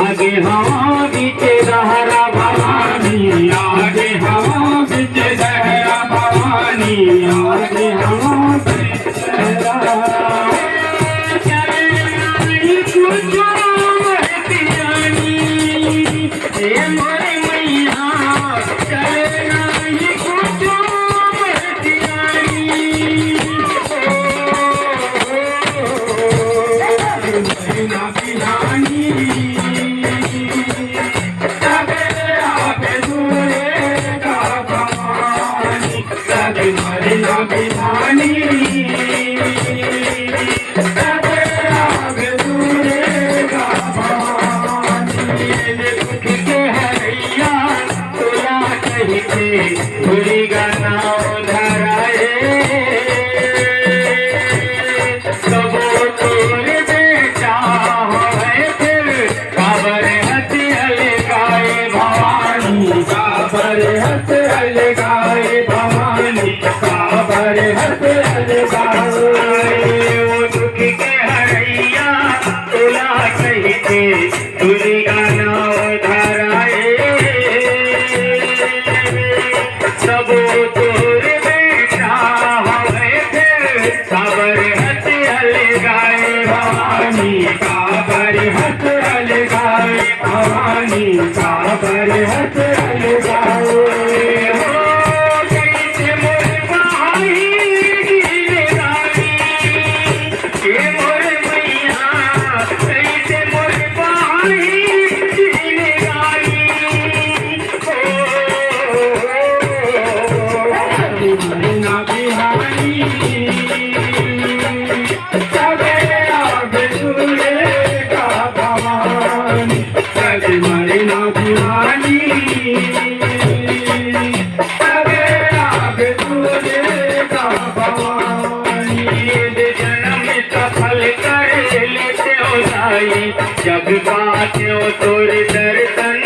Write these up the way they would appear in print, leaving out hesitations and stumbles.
आगे हवा बीच रहरा भवानी, आगे हवा बीच रहरा भवानी, आगे हवा बीच रहरा जब पात्यो तोर दर्शन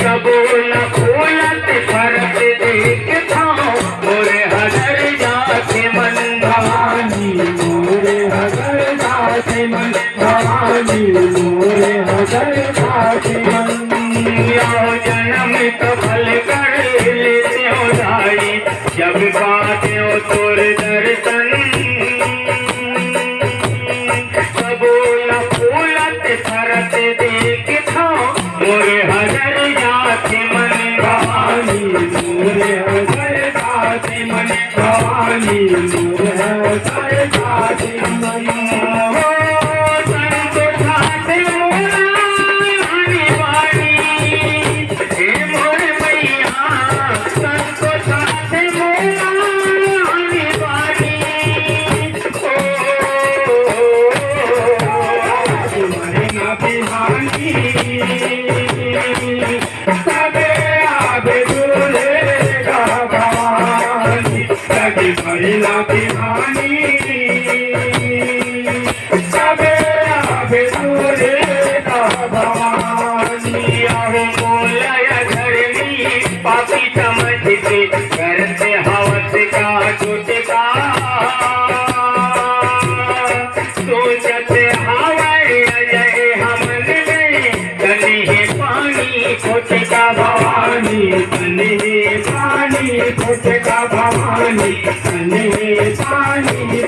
कबूल फूलत फरत देख थाओ मोरे हजर जाके मन भवानी, मोरे हजर जाके मन भवानी, मोरे हजर जाके मन जन्म तो फल कर लेते हो जाई जब पात्यो तोर दर्शन कबूल फूलत फरत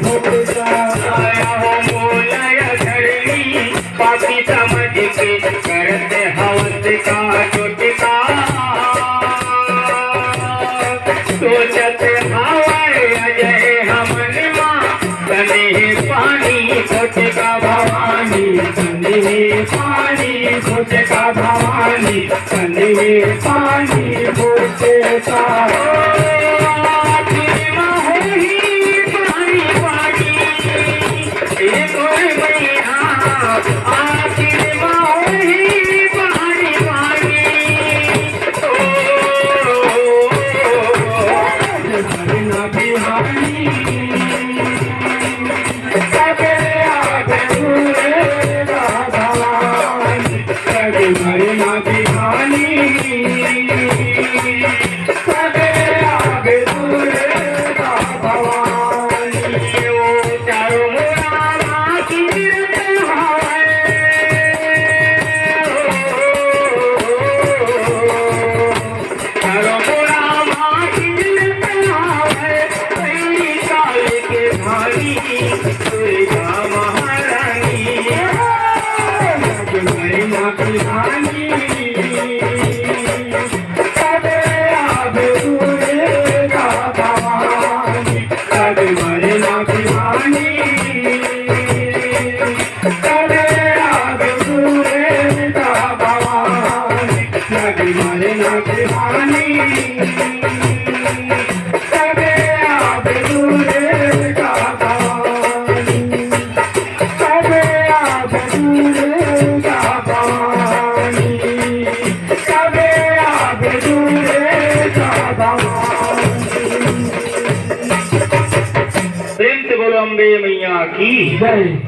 भोजा आया हो मोलाया धरनी पापी समझ के करते हवस का टुटका सोचत हवाए अजय हमन माँ तने पानी घुटका भवानी संदेह पानी घुटका भवानी संदेह पानी घुटका प्रेम से बोलो अम्बे मैया की जय।